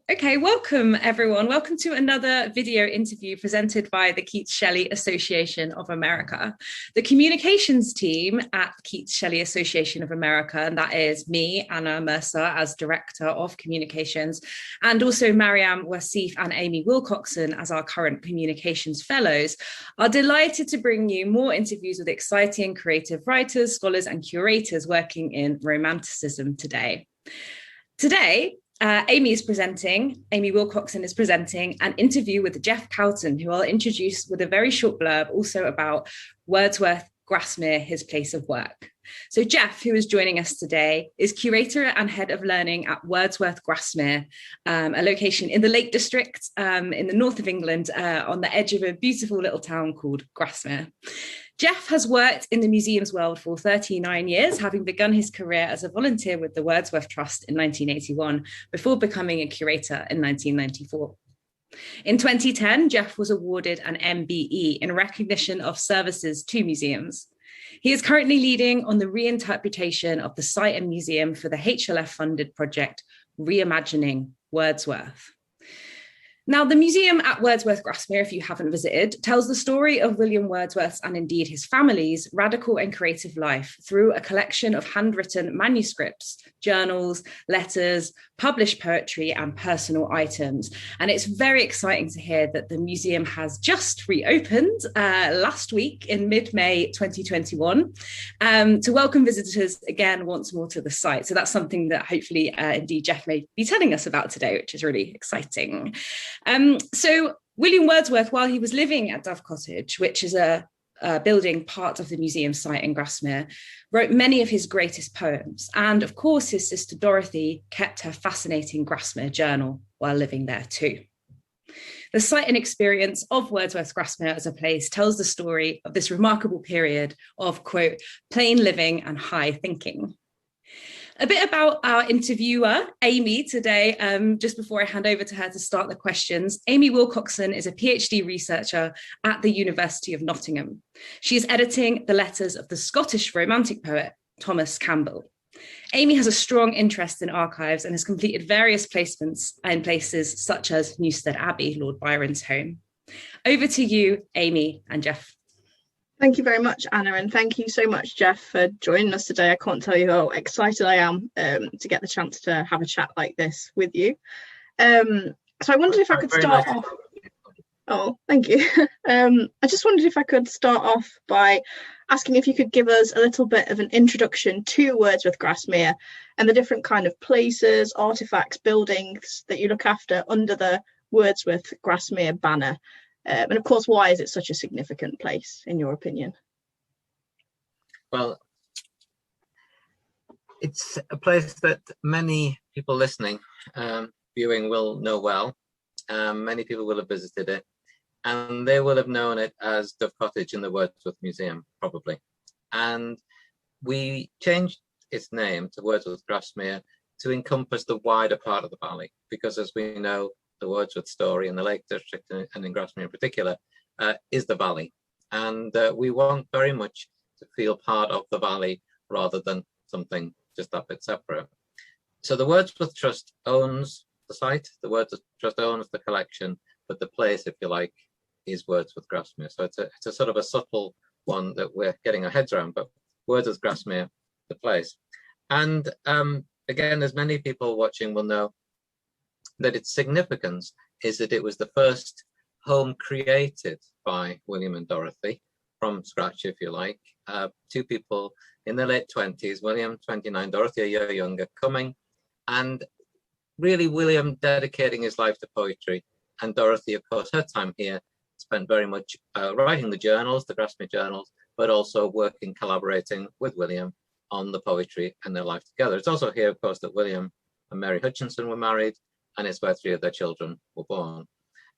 Okay, welcome everyone. Welcome to another video interview presented by the Keats-Shelley Association of America. The communications team at Keats-Shelley Association of America, and that is me, Anna Mercer, as Director of Communications, and also Mariam Wasif and Amy Wilcoxon as our current Communications Fellows, are delighted to bring you more interviews with exciting creative writers, scholars, and curators working in Romanticism today. Amy Wilcoxon is presenting an interview with Jeff Cowton, who I'll introduce with a very short blurb also about Wordsworth, Grasmere, his place of work. So Jeff, who is joining us today, is curator and head of learning at Wordsworth, Grasmere, a location in the Lake District in the north of England on the edge of a beautiful little town called Grasmere. Jeff has worked in the museums world for 39 years, having begun his career as a volunteer with the Wordsworth Trust in 1981, before becoming a curator in 1994. In 2010, Jeff was awarded an MBE in recognition of services to museums. He is currently leading on the reinterpretation of the site and museum for the HLF-funded project, Reimagining Wordsworth. Now, the museum at Wordsworth Grasmere, if you haven't visited, tells the story of William Wordsworth's and indeed his family's radical and creative life through a collection of handwritten manuscripts, journals, letters, published poetry, and personal items. And it's very exciting to hear that the museum has just reopened last week in mid-May 2021 to welcome visitors again once more to the site. So that's something that hopefully indeed Jeff may be telling us about today, which is really exciting. So William Wordsworth, while he was living at Dove Cottage, which is a building part of the museum site in Grasmere, wrote many of his greatest poems. And of course, his sister Dorothy kept her fascinating Grasmere journal while living there too. The sight and experience of Wordsworth's Grasmere as a place tells the story of this remarkable period of, quote, plain living and high thinking. A bit about our interviewer, Amy, today, just before I hand over to her to start the questions. Amy Wilcoxon is a PhD researcher at the University of Nottingham. She is editing the letters of the Scottish Romantic poet, Thomas Campbell. Amy has a strong interest in archives and has completed various placements in places such as Newstead Abbey, Lord Byron's home. Over to you, Amy and Jeff. Thank you very much, Anna, and thank you so much, Jeff, for joining us today. I can't tell you how excited I am to get the chance to have a chat like this with you. So I wondered if I could start off. Oh, thank you. I just wondered if I could start off by asking if you could give us a little bit of an introduction to Wordsworth Grasmere and the different kind of places, artefacts, buildings that you look after under the Wordsworth Grasmere banner. And of course, why is it such a significant place, in your opinion? Well, it's a place that many people listening, viewing will know well. Many people will have visited it, and they will have known it as Dove Cottage in the Wordsworth Museum, probably. And we changed its name to Wordsworth Grasmere to encompass the wider part of the valley, because as we know, the Wordsworth story in the Lake District and in Grasmere in particular is the valley. And we want very much to feel part of the valley rather than something just that bit separate. So the Wordsworth Trust owns the site, the Wordsworth Trust owns the collection, but the place, if you like, is Wordsworth Grasmere. So it's a sort of a subtle one that we're getting our heads around, but Wordsworth Grasmere, the place. And again, as many people watching will know, that its significance is that it was the first home created by William and Dorothy from scratch, if you like. Two people in their late 20s, William 29, Dorothy a year younger, coming, and really William dedicating his life to poetry, and Dorothy, of course, her time here spent very much writing the journals, the Grasmere journals, but also working, collaborating with William on the poetry and their life together. It's also here, of course, that William and Mary Hutchinson were married, and it's where 3 of their children were born.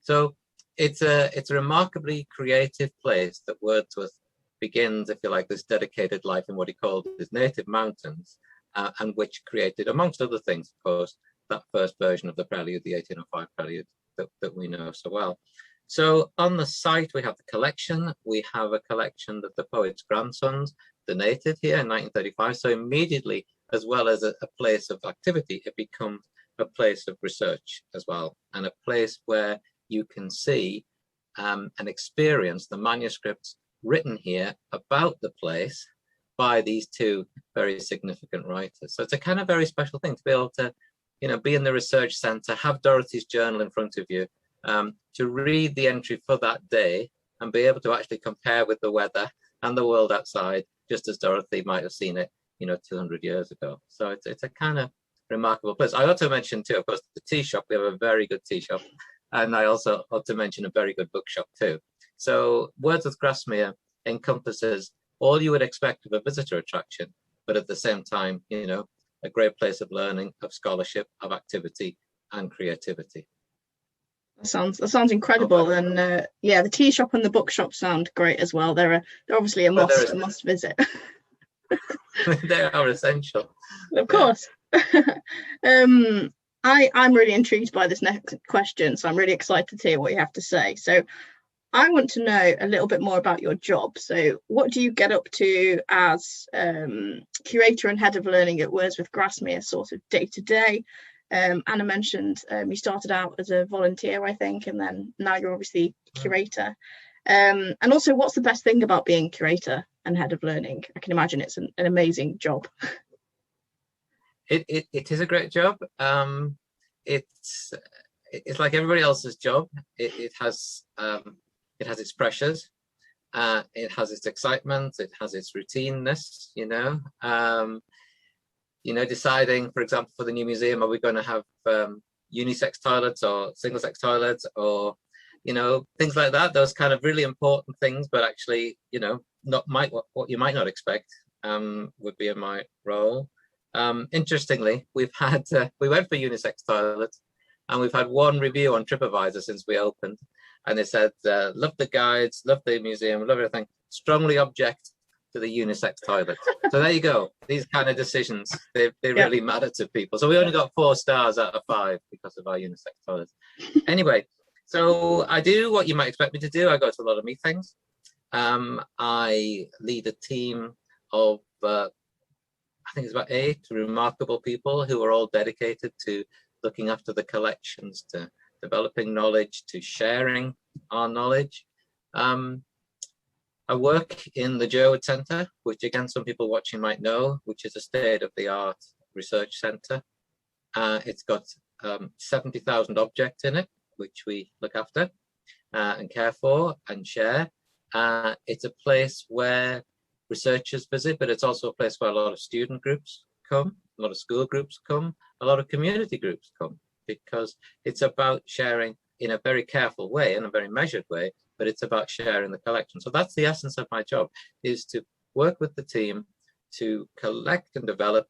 So it's a remarkably creative place that Wordsworth begins, if you like, this dedicated life in what he called his native mountains, and which created, amongst other things, of course, that first version of the prelude, the 1805 prelude that we know so well. So on the site, we have the collection. We have a collection that the poet's grandsons donated here in 1935. So immediately, as well as a place of activity, it becomes a place of research as well, and a place where you can see and experience the manuscripts written here about the place by these two very significant writers. So it's a kind of very special thing to be able to, be in the research centre, have Dorothy's journal in front of you, to read the entry for that day and be able to actually compare with the weather and the world outside, just as Dorothy might have seen it, 200 years ago. So it's a kind of remarkable place. I ought to mention too, of course, the tea shop. We have a very good tea shop. And I also ought to mention a very good bookshop too. So Wordsworth Grasmere encompasses all you would expect of a visitor attraction, but at the same time, a great place of learning, of scholarship, of activity and creativity. That sounds incredible. And the tea shop and the bookshop sound great as well. They're obviously a must visit. They are essential. Of course. I'm really intrigued by this next question, so I'm really excited to hear what you have to say. So I want to know a little bit more about your job. So what do you get up to as curator and head of learning at Wordsworth Grasmere, sort of day to day? Anna mentioned you started out as a volunteer, I think, and then now you're obviously curator. And also, what's the best thing about being curator and head of learning? I can imagine it's an amazing job. It is a great job. It's like everybody else's job. It has its pressures. It has its excitement. It has its routineness. Deciding, for example, for the new museum, are we going to have unisex toilets or single-sex toilets, or things like that. Those kind of really important things, but actually, what you might not expect would be in my role. Interestingly, we went for unisex toilets, and we've had one review on TripAdvisor since we opened, and they said, love the guides, love the museum, love everything, strongly object to the unisex toilet. So there you go. These kind of decisions, they really matter to people. So we only got 4 stars out of 5 because of our unisex toilets. Anyway, so I do what you might expect me to do. I go to a lot of meetings. I lead a team of I think it's about 8 remarkable people who are all dedicated to looking after the collections, to developing knowledge, to sharing our knowledge. I work in the Jerwood Centre, which again, some people watching might know, which is a state-of-the-art research centre. It's got 70,000 objects in it, which we look after and care for and share. It's a place where researchers visit, but it's also a place where a lot of student groups come, a lot of school groups come, a lot of community groups come, because it's about sharing in a very careful way, in a very measured way, but it's about sharing the collection. So that's the essence of my job, is to work with the team to collect and develop,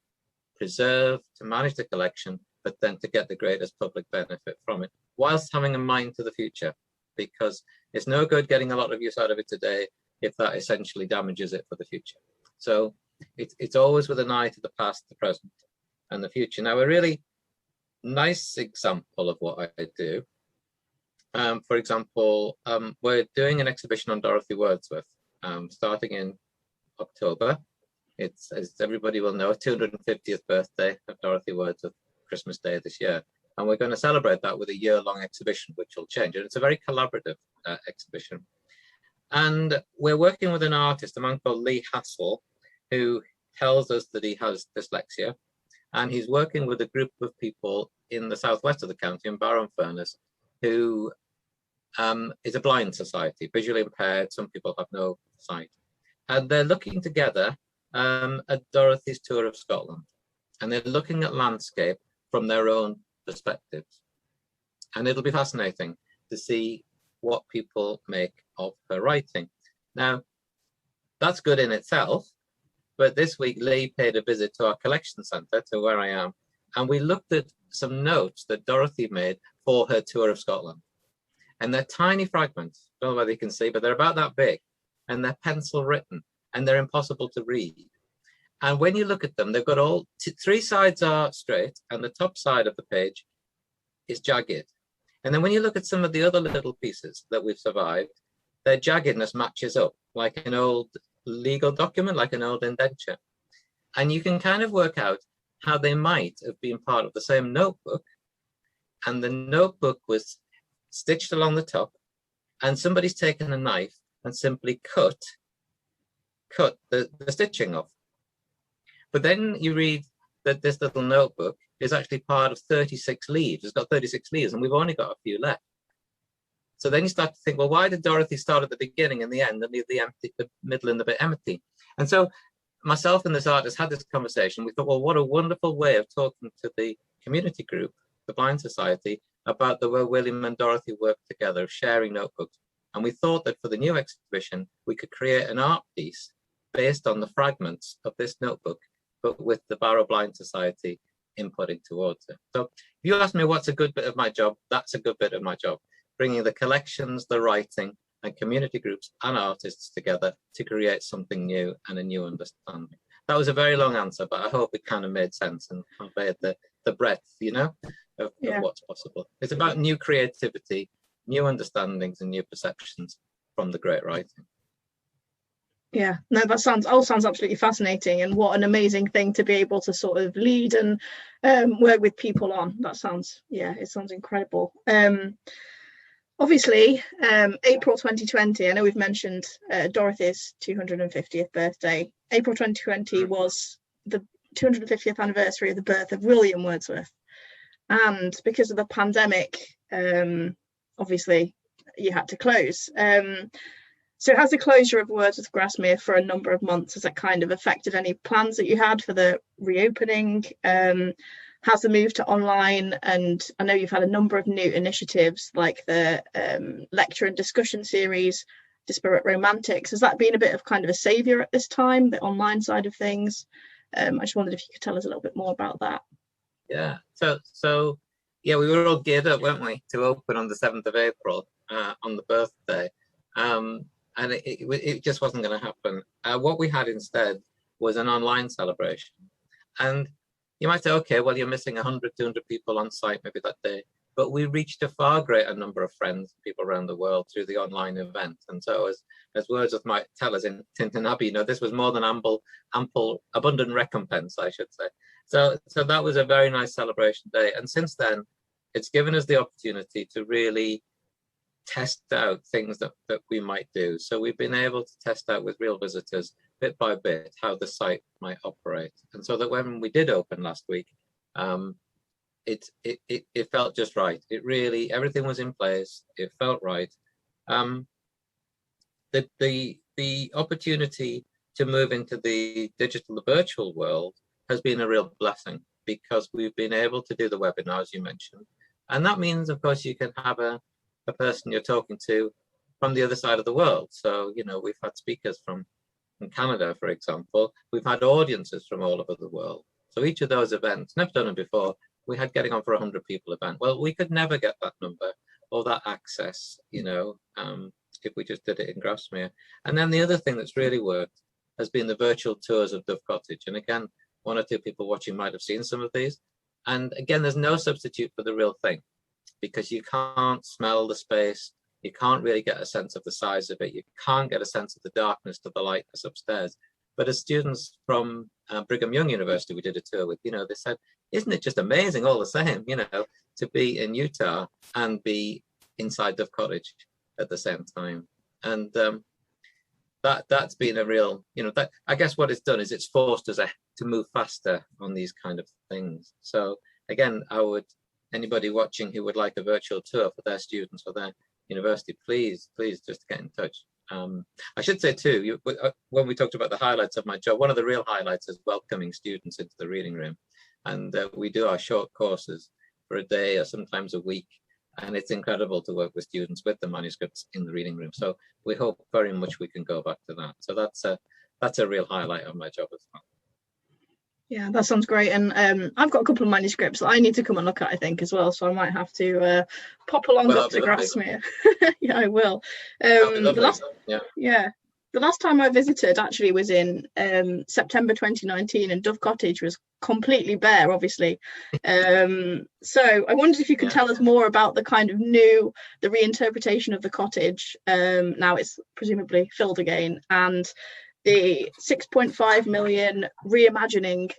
preserve, to manage the collection, but then to get the greatest public benefit from it, whilst having a mind to the future, because it's no good getting a lot of use out of it today if that essentially damages it for the future. So it's always with an eye to the past, the present, and the future. Now, a really nice example of what I do, for example, we're doing an exhibition on Dorothy Wordsworth, starting in October. It's, as everybody will know, 250th birthday of Dorothy Wordsworth, Christmas Day this year. And we're going to celebrate that with a year-long exhibition, which will change. And it's a very collaborative exhibition. And we're working with an artist, a man called Lee Hassel, who tells us that he has dyslexia. And he's working with a group of people in the southwest of the county, in Barrow-in-Furness, who is a blind society, visually impaired. Some people have no sight. And they're looking together at Dorothy's tour of Scotland. And they're looking at landscape from their own perspectives. And it'll be fascinating to see what people make of her writing. Now, that's good in itself, but this week Lee paid a visit to our collection centre, to where I am, and we looked at some notes that Dorothy made for her tour of Scotland. And they're tiny fragments, I don't know whether you can see, but they're about that big, and they're pencil written, and they're impossible to read. And when you look at them, they've got all 3 sides are straight, and the top side of the page is jagged. And then when you look at some of the other little pieces that we've survived, their jaggedness matches up like an old legal document, like an old indenture. And you can kind of work out how they might have been part of the same notebook and the notebook was stitched along the top, and somebody's taken a knife and simply cut the stitching off. But then you read that this little notebook is actually part of 36 leaves. It's got 36 leaves, and we've only got a few left. So then you start to think, well, why did Dorothy start at the beginning and the end and leave the middle and the bit empty? And so myself and this artist had this conversation. We thought, well, what a wonderful way of talking to the community group, the Blind Society, about the way William and Dorothy worked together, sharing notebooks. And we thought that for the new exhibition, we could create an art piece based on the fragments of this notebook, but with the Barrow Blind Society inputting towards it. So if you ask me what's a good bit of my job, that's a good bit of my job. Bringing the collections, the writing, and community groups and artists together to create something new and a new understanding. That was a very long answer, but I hope it kind of made sense and conveyed the breadth, of what's possible. It's about new creativity, new understandings, and new perceptions from the great writing. Yeah, no, that sounds absolutely fascinating, and what an amazing thing to be able to sort of lead and work with people on. That sounds, it sounds incredible. Obviously, April 2020, I know we've mentioned Dorothy's 250th birthday. April 2020 was the 250th anniversary of the birth of William Wordsworth. And because of the pandemic, obviously, you had to close. So has the closure of Wordsworth Grasmere for a number of months, has that kind of affected any plans that you had for the reopening? Has the move to online, and I know you've had a number of new initiatives like the lecture and discussion series, Disparate Romantics, has that been a bit of kind of a saviour at this time, the online side of things? I just wondered if you could tell us a little bit more about that. Yeah, so we were all geared up, weren't we, to open on the 7th of April on the birthday. And it just wasn't going to happen. What we had instead was an online celebration. And you might say, okay, well, you're missing 100, 200 people on site maybe that day. But we reached a far greater number of friends, people around the world through the online event. And so as Wordsworth might tell us in Tintin Abbey, this was more than abundant recompense, I should say. So that was a very nice celebration day. And since then, it's given us the opportunity to really test out things that we might do. So we've been able to test out with real visitors bit by bit how the site might operate. And so that when we did open last week, it felt just right. It really, everything was in place. It felt right. The opportunity to move into the virtual world has been a real blessing, because we've been able to do the webinars you mentioned. And that means, of course, you can have a person you're talking to from the other side of the world. So, we've had speakers from Canada, for example. We've had audiences from all over the world. So each of those events, never done them before, we had getting on for 100 people event. Well, we could never get that number or that access, if we just did it in Grasmere. And then the other thing that's really worked has been the virtual tours of Dove Cottage. And again, one or two people watching might have seen some of these. And again, there's no substitute for the real thing, because you can't smell the space. You can't really get a sense of the size of it. You can't get a sense of the darkness to the lightness upstairs. But as students from Brigham Young University we did a tour with, they said, isn't it just amazing all the same, to be in Utah and be inside Dove Cottage at the same time. And that's been a real, that I guess what it's done is it's forced us to move faster on these kind of things. So again, anybody watching who would like a virtual tour for their students or their university, please just get in touch. I should say too, when we talked about the highlights of my job, one of the real highlights is welcoming students into the reading room. And we do our short courses for a day or sometimes a week. And it's incredible to work with students with the manuscripts in the reading room. So we hope very much we can go back to that. So that's a real highlight of my job as well. Yeah, that sounds great. And I've got a couple of manuscripts that I need to come and look at, I think, as well. So I might have to pop along up to Grasmere. Yeah, I will. The last time I visited actually was in September 2019, and Dove Cottage was completely bare, obviously. So I wondered if you could tell us more about the kind of the reinterpretation of the cottage. Now it's presumably filled again, and the 6.5 million reimagining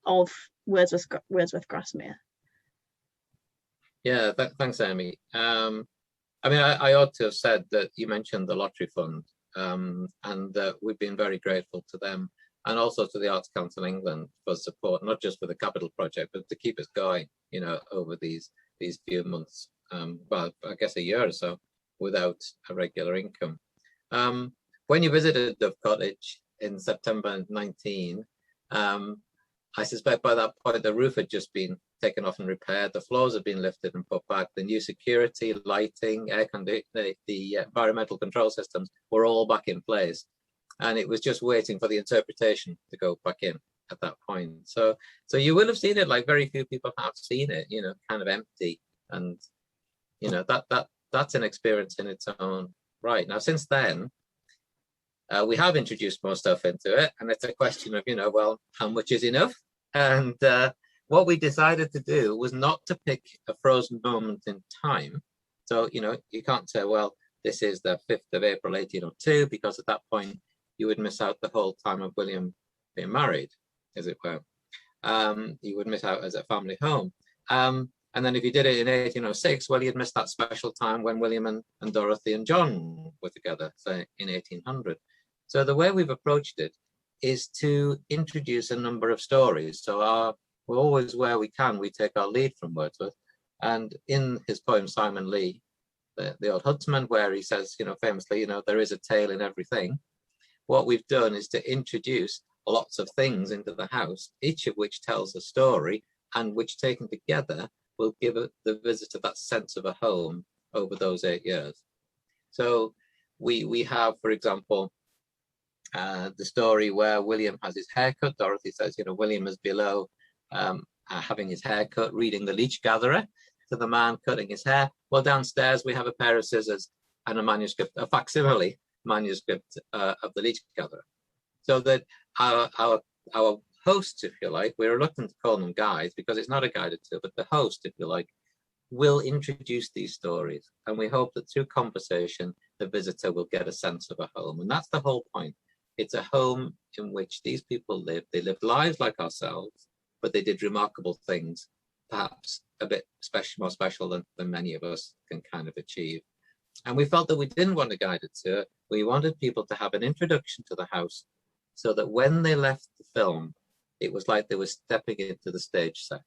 of Wordsworth Grasmere. Yeah, thanks, Amy. I mean, I ought to have said that you mentioned the lottery fund, and we've been very grateful to them, and also to the Arts Council England for support, not just for the capital project, but to keep us going, you know, over these few months, well, I guess a year or so, without a regular income. When you visited Dove Cottage in September 19, I suspect by that point the roof had just been taken off and repaired. The floors had been lifted and put back. The new security, lighting, air conditioning, the environmental control systems were all back in place, and it was just waiting for the interpretation to go back in at that point. So you will have seen it, like very few people have seen it, you know, kind of empty, and you know that's an experience in its own right. Now, since then, we have introduced more stuff into it, and it's a question of, you know, well, how much is enough? And what we decided to do was not to pick a frozen moment in time. So, you know, you can't say, well, this is the 5th of April, 1802, because at that point you would miss out the whole time of William being married, as it were. You would miss out as a family home. And then if you did it in 1806, well, you'd miss that special time when William and Dorothy and John were together, say in 1800. So the way we've approached it is to introduce a number of stories. So we're always, where we can, we take our lead from Wordsworth. And in his poem, Simon Lee, the Old Huntsman, where he says, you know, famously, you know, there is a tale in everything. What we've done is to introduce lots of things into the house, each of which tells a story, and which taken together will give the visitor that sense of a home over those 8 years. So we have, for example, the story where William has his haircut. Dorothy says, you know, William is below having his hair cut, reading The Leech Gatherer to the man cutting his hair. Well, downstairs we have a pair of scissors and a manuscript, a facsimile manuscript of The Leech Gatherer. So that our hosts, if you like, we're reluctant to call them guides because it's not a guided tour, but the host, if you like, will introduce these stories. And we hope that through conversation, the visitor will get a sense of a home. And that's the whole point. It's a home in which these people lived. They lived lives like ourselves, but they did remarkable things, perhaps a bit more special than many of us can kind of achieve. And we felt that we didn't want a guided tour. We wanted people to have an introduction to the house so that when they left the film, it was like they were stepping into the stage set,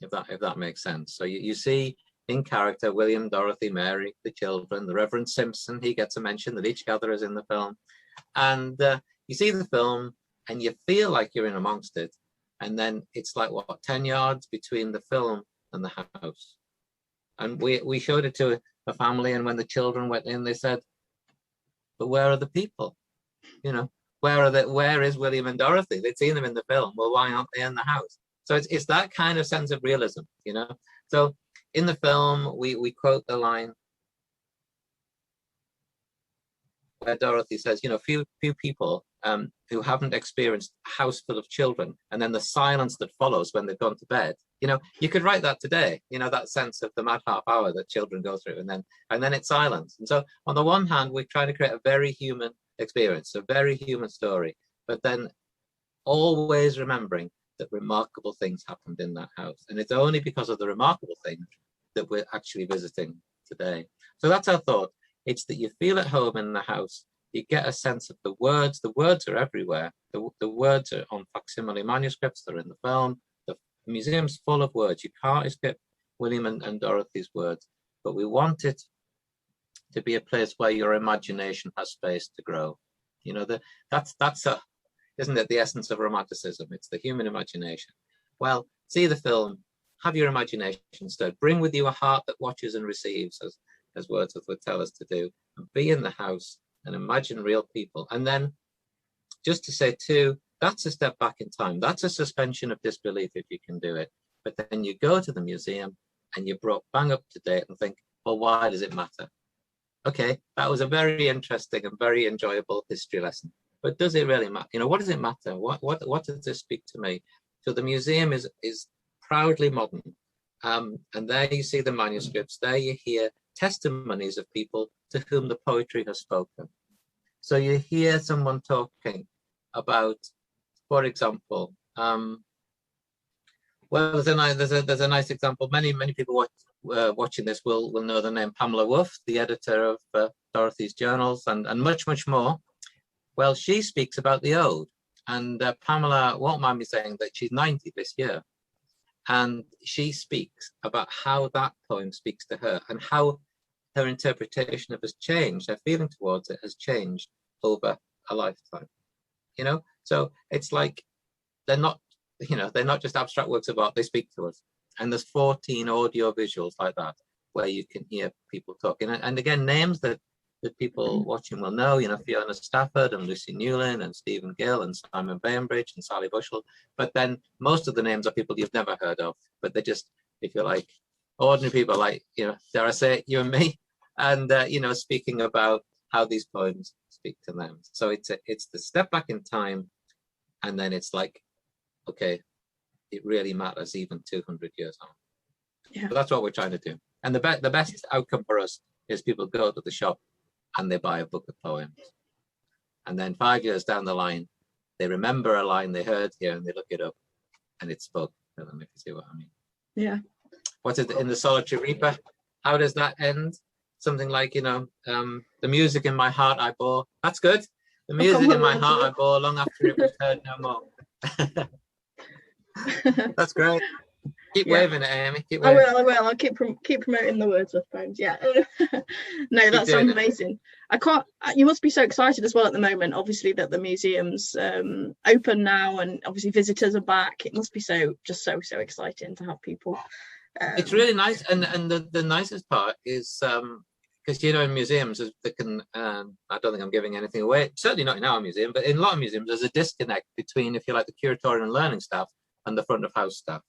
if that makes sense. So you see in character William, Dorothy, Mary, the children, the Reverend Simpson, he gets a mention, the Leech Gatherer is in the film. And you see the film and you feel like you're in amongst it. And then it's like, what, 10 yards between the film and the house. And we showed it to a family, and when the children went in, they said, but where are the people? You know, where is William and Dorothy? They'd seen them in the film. Well, why aren't they in the house? So it's that kind of sense of realism, you know. So in the film, we quote the line where Dorothy says, you know, few people who haven't experienced a house full of children, and then the silence that follows when they've gone to bed. You know, you could write that today, you know, that sense of the mad half hour that children go through, and then it's silence. And so on the one hand, we're trying to create a very human experience, a very human story, but then always remembering that remarkable things happened in that house. And it's only because of the remarkable things that we're actually visiting today. So that's our thought. It's that you feel at home in the house, you get a sense of the words. The words are everywhere. The words are on facsimile manuscripts, they're in the film. The museum's full of words. You can't escape William and Dorothy's words, but we want it to be a place where your imagination has space to grow. You know, isn't it the essence of romanticism? It's the human imagination. Well, see the film, have your imagination stirred, bring with you a heart that watches and receives, as Wordsworth would tell us to do, and be in the house and imagine real people. And then just to say too, that's a step back in time. That's a suspension of disbelief if you can do it. But then you go to the museum and you're brought bang up to date and think, well, why does it matter? Okay, that was a very interesting and very enjoyable history lesson. But does it really matter? You know, what does it matter? What does this speak to me? So the museum is proudly modern. And there you see the manuscripts. There you hear testimonies of people to whom the poetry has spoken. So you hear someone talking about, for example, well, there's a nice example. Many people watching this will know the name Pamela Woof, the editor of Dorothy's journals, and much, much more. Well, she speaks about the ode, and Pamela won't mind me saying that she's 90 this year. And she speaks about how that poem speaks to her and how her interpretation of it has changed, her feeling towards it has changed over a lifetime. You know, so it's like they're not just abstract works of art, they speak to us. And there's 14 audio visuals like that where you can hear people talking. And again, names that people watching will know, you know, Fiona Stafford and Lucy Newlin and Stephen Gill and Simon Bainbridge and Sally Bushell. But then most of the names are people you've never heard of, but they're just, if you like, ordinary people like, you know, dare I say it, you and me, and, you know, speaking about how these poems speak to them. So it's the step back in time, and then it's like, okay, it really matters even 200 years on. Yeah. So that's what we're trying to do. And the best outcome for us is people go to the shop and they buy a book of poems. And then 5 years down the line, they remember a line they heard here and they look it up and it's spoke to them, if you see what I mean. Yeah. What's it in the Solitary Reaper? How does that end? Something like, you know, the music in my heart I bore. That's good. The music in my heart I bore long after it was heard no more. That's great. Keep waving it, Amy. Keep waving. I will. I'll keep promoting the Wordsworth poems. Yeah. No, that sounds amazing. You must be so excited as well at the moment, obviously, that the museum's open now and obviously visitors are back. It must be so exciting to have people. It's really nice, and the nicest part is because, you know, in museums they can I don't think I'm giving anything away, certainly not in our museum, but in a lot of museums there's a disconnect between, if you like, the curatorial and learning staff and the front of house staff.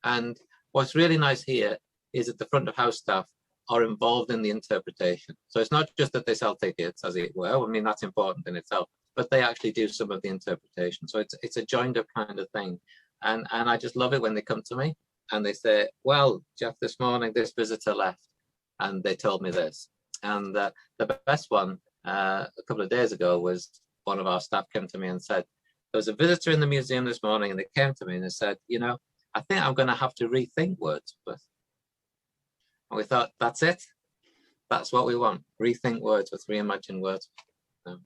And what's really nice here is that the front of house staff are involved in the interpretation. So it's not just that they sell tickets, as it were. I mean, that's important in itself, but they actually do some of the interpretation. So it's a joined up kind of thing. And I just love it when they come to me and they say, well, Jeff, this morning this visitor left and they told me this. And the best one a couple of days ago was one of our staff came to me and said, there was a visitor in the museum this morning and they came to me and they said, you know, I think I'm going to have to rethink Wordsworth. And we thought, that's it. That's what we want. Rethink Wordsworth, reimagine Wordsworth. That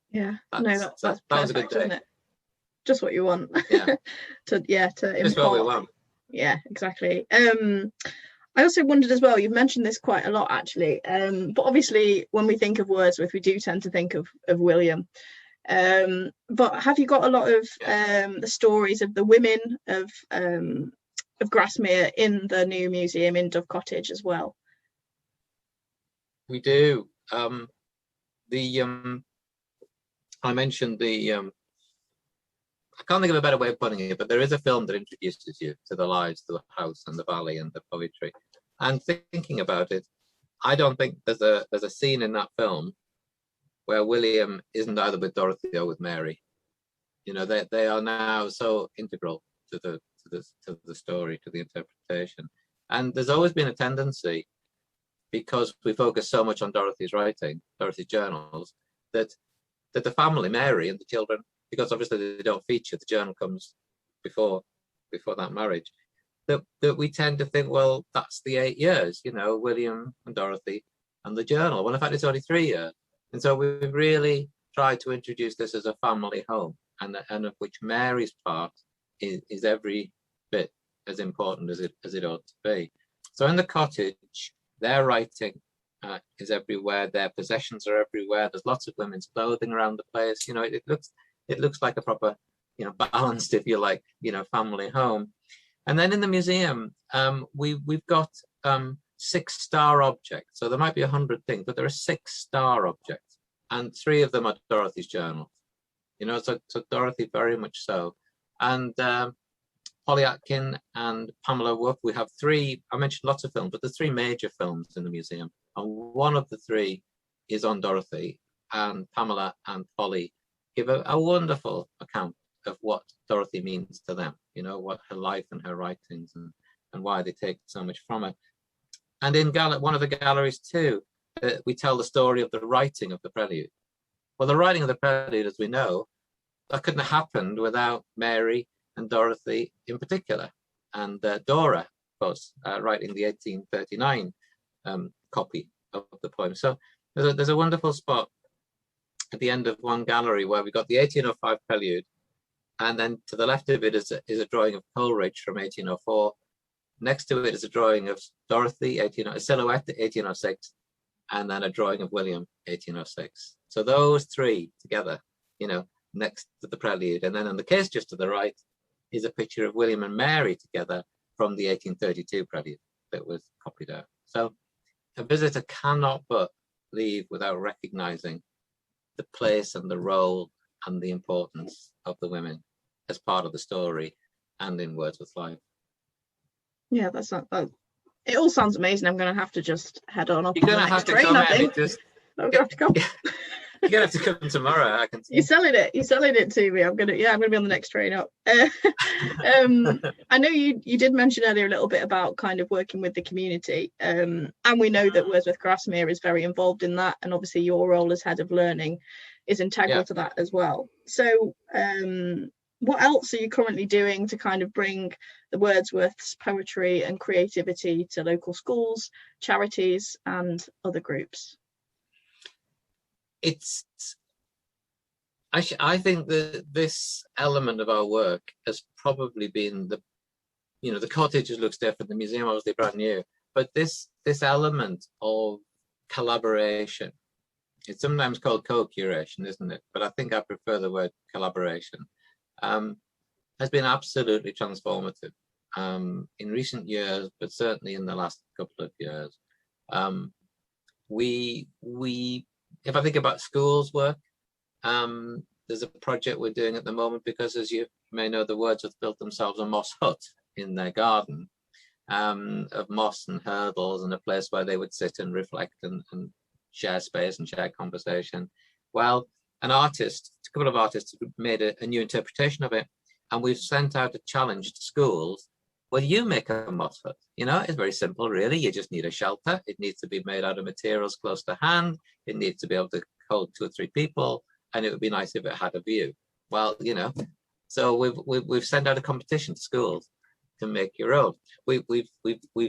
was a good day. Isn't it? Just what you want. Yeah. to impart. Just what we want. Yeah, exactly. I also wondered as well, you've mentioned this quite a lot actually, but obviously when we think of Wordsworth, we do tend to think of William. But have you got a lot of the stories of the women of Grasmere in the new museum in Dove Cottage as well? We do. I mentioned I can't think of a better way of putting it, but there is a film that introduces you to the lives, to the house and the valley and the poetry. And thinking about it, I don't think there's a scene in that film where William isn't either with Dorothy or with Mary. You know, they are now so integral to the story, to the interpretation. And there's always been a tendency, because we focus so much on Dorothy's writing, Dorothy's journals, that the family, Mary and the children, because obviously they don't feature, the journal comes before that marriage, that we tend to think, well, that's the 8 years, you know, William and Dorothy and the journal. Well, in fact, it's only 3 years. And so we've really tried to introduce this as a family home, and of which Mary's part is every bit as important as it ought to be. So in the cottage, their writing is everywhere, their possessions are everywhere. There's lots of women's clothing around the place. You know, it looks like a proper, you know, balanced, if you like, you know, family home. And then in the museum, we've got 6-star objects. So there might be 100 things, but there are 6-star objects, and 3 of them are Dorothy's journals. You know, so Dorothy very much so. And Polly Atkin and Pamela Woof, we have 3, I mentioned lots of films, but there's 3 major films in the museum. And one of the 3 is on Dorothy, and Pamela and Polly give a wonderful account of what Dorothy means to them, you know, what her life and her writings and why they take so much from her. And in one of the galleries too, we tell the story of the writing of the prelude. Well, the writing of the prelude, as we know, that couldn't have happened without Mary and Dorothy in particular, and Dora course, writing the 1839 copy of the poem. So there's a wonderful spot at the end of one gallery where we got the 1805 prelude, and then to the left of it is a drawing of Coleridge from 1804. Next to it is a drawing of Dorothy, a silhouette, 1806, and then a drawing of William, 1806. So those three together, next to the prelude. And then in the case just to the right is a picture of William and Mary together from the 1832 prelude that was copied out. So a visitor cannot but leave without recognizing the place and the role and the importance of the women as part of the story and in Wordsworth's life. Yeah, that's not that. It all sounds amazing. I'm going to have to just head on up. You're going to have to train, come I think. I'm going to have to come. You're going to have to come tomorrow. I can see. You're selling it to me. I'm going to be on the next train up. I know you did mention earlier a little bit about kind of working with the community, and we know that Wordsworth Grasmere is very involved in that, and obviously your role as head of learning is integral to that as well. So what else are you currently doing to kind of bring the Wordsworth's poetry and creativity to local schools, charities, and other groups? I think that this element of our work has probably been the cottages looks different, the museum obviously brand new, but this element of collaboration, it's sometimes called co-curation, isn't it? But I think I prefer the word collaboration. Has been absolutely transformative in recent years, but certainly in the last couple of years. If I think about schools work, there's a project we're doing at the moment because, as you may know, the Wordsworth built themselves a moss hut in their garden of moss and hurdles, and a place where they would sit and reflect and share space and share conversation. Well, a couple of artists made a new interpretation of it, and we've sent out a challenge to schools. Well, you make a moss hut. It's very simple, really. You just need a shelter. It needs to be made out of materials close to hand. It needs to be able to hold 2 or 3 people, and it would be nice if it had a view. Well, so we've sent out a competition to schools to make your own. We've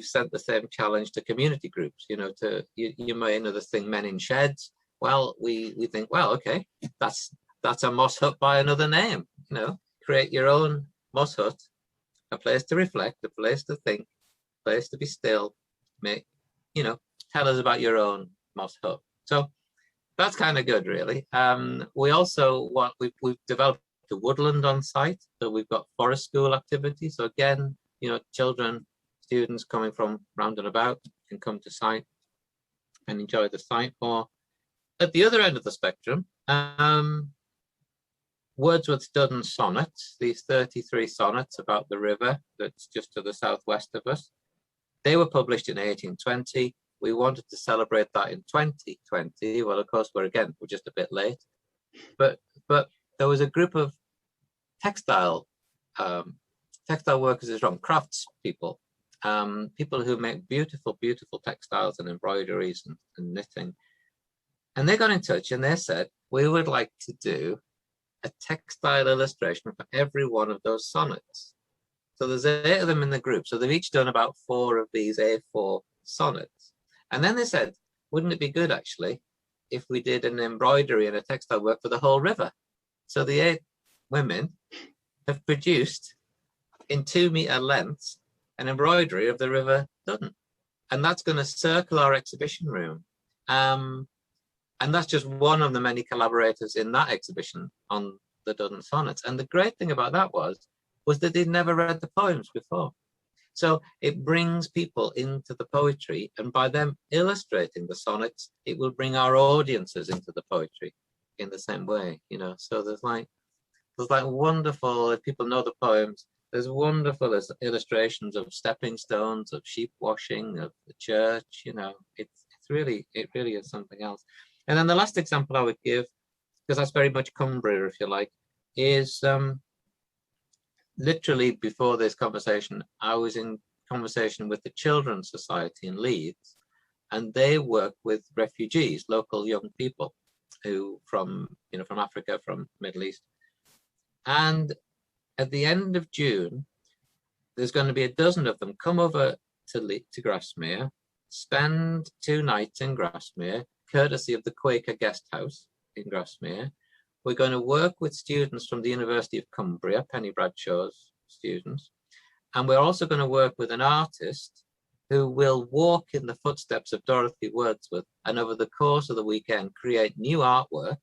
sent the same challenge to community groups. You may know this thing, Men in Sheds. Well, we think, well, okay, that's a moss hut by another name. Create your own moss hut, a place to reflect, a place to think, a place to be still. Tell us about your own moss hut. So that's kind of good, really. We also we've developed a woodland on site, so we've got forest school activity. So again, students coming from round and about can come to site and enjoy the site. Or at the other end of the spectrum, Wordsworth's Duddon sonnets, these 33 sonnets about the river that's just to the southwest of us, they were published in 1820. We wanted to celebrate that in 2020. Well, of course, we're just a bit late. But there was a group of textile workers, crafts people, people who make beautiful, beautiful textiles and embroideries and knitting. And they got in touch and they said, we would like to do a textile illustration for every one of those sonnets. So there's 8 of them in the group. So they've each done about 4 of these A4 sonnets. And then they said, wouldn't it be good actually if we did an embroidery and a textile work for the whole river? So the 8 women have produced in 2-meter lengths an embroidery of the River Duddon. And that's going to circle our exhibition room. And that's just one of the many collaborators in that exhibition on the Duddon sonnets. And the great thing about that was that they'd never read the poems before. So it brings people into the poetry, and by them illustrating the sonnets, it will bring our audiences into the poetry in the same way, So there's wonderful, if people know the poems, there's wonderful illustrations of stepping stones, of sheep washing, of the church, it really is something else. And then the last example I would give, because that's very much Cumbria, if you like, is literally before this conversation, I was in conversation with the Children's Society in Leeds, and they work with refugees, local young people who from Africa, from Middle East. And at the end of June, there's going to be a dozen of them come over to Grasmere, spend 2 nights in Grasmere, courtesy of the Quaker Guest House in Grasmere. We're going to work with students from the University of Cumbria, Penny Bradshaw's students, and we're also going to work with an artist who will walk in the footsteps of Dorothy Wordsworth, and over the course of the weekend create new artwork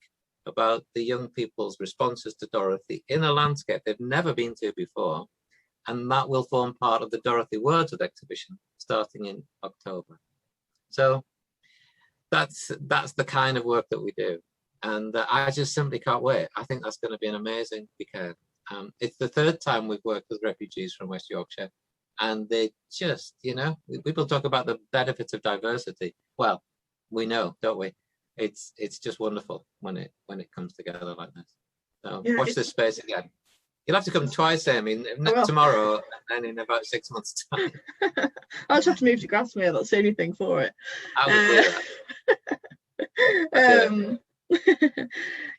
about the young people's responses to Dorothy in a landscape they've never been to before. And that will form part of the Dorothy Wordsworth exhibition starting in October. So that's the kind of work that we do. And I just simply can't wait. I think that's going to be an amazing weekend. It's the 3rd time we've worked with refugees from West Yorkshire. And they just, people talk about the benefits of diversity. Well, we know, don't we? It's just wonderful when it comes together like this. So yeah, watch this space again. You'll have to come twice, Amy, not tomorrow, and in about 6 months' time. I'll just have to move to Grasmere. That's the only thing for it. I would do that.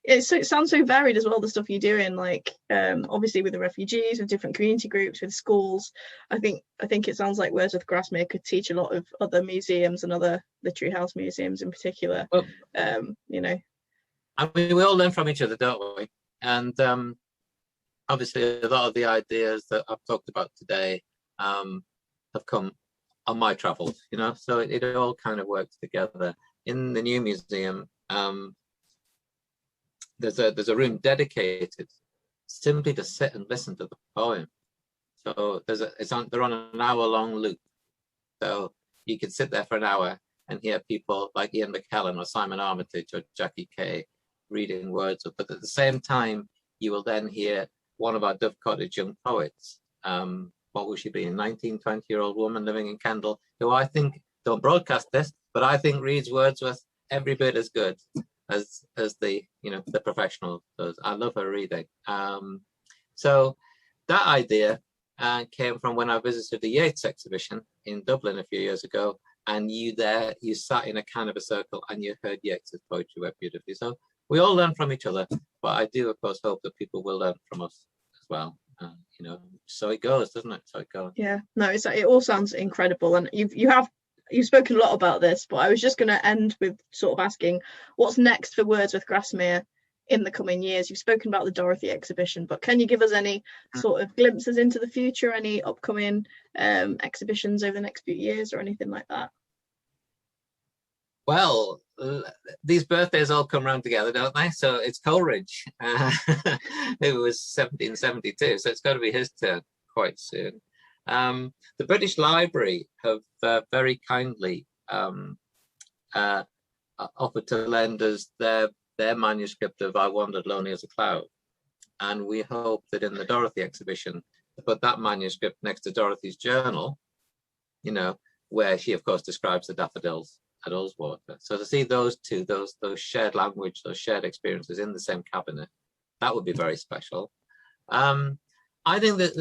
It sounds so varied as well, the stuff you're doing, like obviously with the refugees, with different community groups, with schools. I think it sounds like Wordsworth Grasmere could teach a lot of other museums and other literary house museums in particular. Well, I mean, we all learn from each other, don't we? And obviously a lot of the ideas that I've talked about today have come on my travels, so it all kind of works together. In the new museum, there's a room dedicated simply to sit and listen to the poem. So they're on an hour-long loop. So you can sit there for an hour and hear people like Ian McKellen or Simon Armitage or Jackie Kay reading Wordsworth. But at the same time, you will then hear one of our Dove Cottage young poets. What will she be? A 19, 20-year-old woman living in Kendal, who I think, don't broadcast this, but I think reads Wordsworth every bit as good as the professional does. I love her reading. So that idea came from when I visited the Yeats exhibition in Dublin a few years ago, and you sat in a kind of a circle and you heard Yeats' poetry read beautifully. So we all learn from each other, but I do of course hope that people will learn from us as well. So it goes, doesn't it? So it goes. Yeah, no, it all sounds incredible, and you've spoken a lot about this, but I was just going to end with sort of asking what's next for Wordsworth Grasmere in the coming years. You've spoken about the Dorothy exhibition, but can you give us any sort of glimpses into the future, any upcoming exhibitions over the next few years or anything like that? Well, these birthdays all come round together, don't they? So it's Coleridge. It was 1772, so it's got to be his turn quite soon. The British Library have very kindly offered to lend us their manuscript of I Wandered Lonely as a Cloud. And we hope that in the Dorothy exhibition, to put that manuscript next to Dorothy's journal, where she, of course, describes the daffodils at Ullswater. So to see those two, those shared language, those shared experiences in the same cabinet, that would be very special. I think that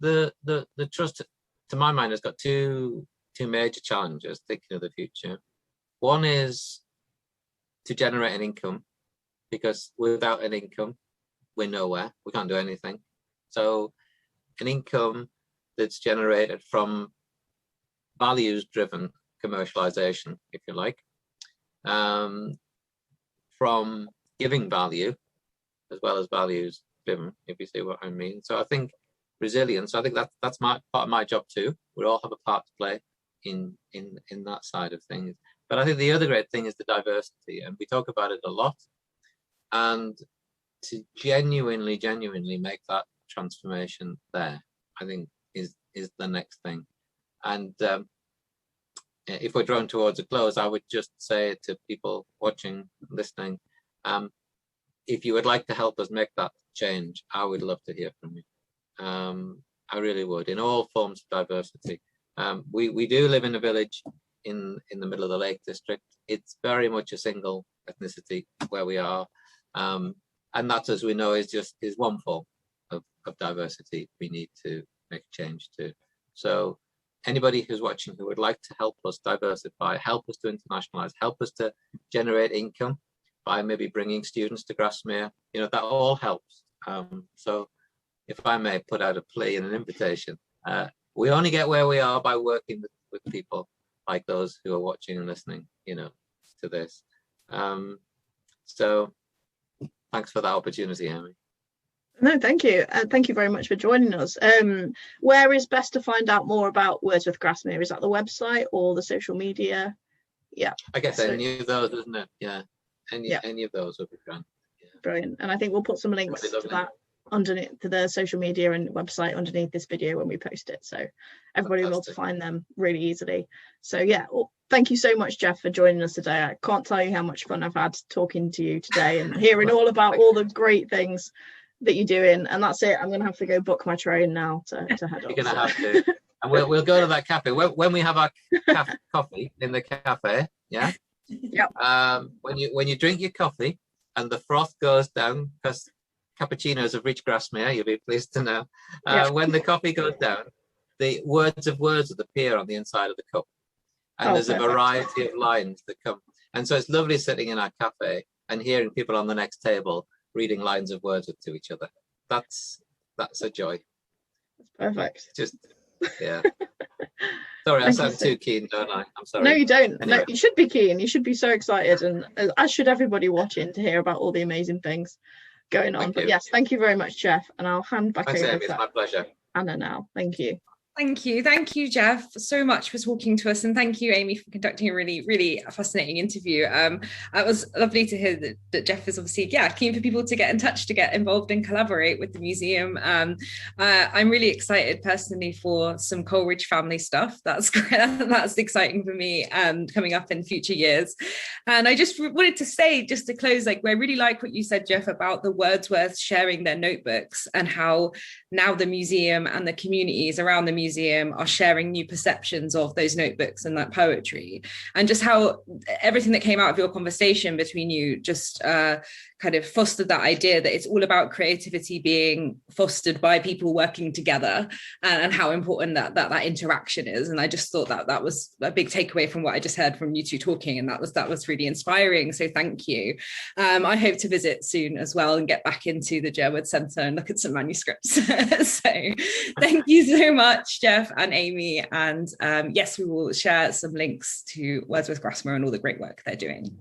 the trust, to my mind, has got two major challenges thinking of the future. One is to generate an income, because without an income, we're nowhere. We can't do anything. So an income that's generated from values-driven commercialization, if you like, from giving value as well as values driven, if you see what I mean. So I think resilience, I think that's part of my job too. We all have a part to play in that side of things. But I think the other great thing is the diversity, and we talk about it a lot. And to genuinely make that transformation there, I think is the next thing. And if we're drawn towards a close, I would just say to people watching, listening, if you would like to help us make that change, I would love to hear from you. I really would, in all forms of diversity. We do live in a village in the middle of the Lake District. It's very much a single ethnicity where we are, and that, as we know, is one form of diversity we need to make a change to. So anybody who's watching who would like to help us diversify, help us to internationalize, help us to generate income by maybe bringing students to Grasmere, that all helps. So if I may put out a plea and an invitation, we only get where we are by working with people like those who are watching and listening, to this. So thanks for that opportunity, Amy. No, thank you. Thank you very much for joining us. Where is best to find out more about Wordsworth Grasmere? Is that the website or the social media? Yeah. I guess any of those, isn't it? Yeah. Any of those would be grand. Yeah. Brilliant. And I think we'll put some links to that underneath, to the social media and website underneath this video when we post it, so everybody will be able to find them really easily. So yeah, well, thank you so much, Jeff, for joining us today. I can't tell you how much fun I've had talking to you today and hearing all about all the great things that you're doing. And that's it, I'm gonna have to go book my train now to head off. You're gonna have to. And we'll go to that cafe when we have our coffee in the cafe. Yeah. Yep. When you drink your coffee and the froth goes down, because cappuccinos have reached Grasmere, you'll be pleased to know. When the coffee goes down, the words of Wordsworth appear on the inside of the cup, and there's perfect. A variety of lines that come. And so it's lovely sitting in our cafe and hearing people on the next table reading lines of Wordsworth to each other. That's a joy. That's perfect. Just yeah. Sorry, I sound too keen, don't I? I'm sorry. No, you don't. Anyway. No, you should be keen. You should be so excited, and as should everybody watching, to hear about all the amazing things going on. But yes, thank you very much, Jeff, and I'll hand back over Amy, to it's my pleasure. Anna now. Thank you. Thank you, Jeff, so much for talking to us, and thank you, Amy, for conducting a really, really fascinating interview. It was lovely to hear that Jeff is obviously, keen for people to get in touch, to get involved and collaborate with the museum. I'm really excited personally for some Coleridge family stuff. That's great. That's exciting for me, coming up in future years. And I just wanted to say, just to close, I really like what you said, Jeff, about the Wordsworth sharing their notebooks, and how now the museum and the communities around the museum are sharing new perceptions of those notebooks and that poetry, and just how everything that came out of your conversation between you just kind of fostered that idea that it's all about creativity being fostered by people working together, and how important that interaction is. And I just thought that was a big takeaway from what I just heard from you two talking, and that was really inspiring. So thank you. I hope to visit soon as well and get back into the Jerwood Centre and look at some manuscripts. So thank you so much, Jeff and Amy. And yes, we will share some links to Wordsworth Grasmere and all the great work they're doing.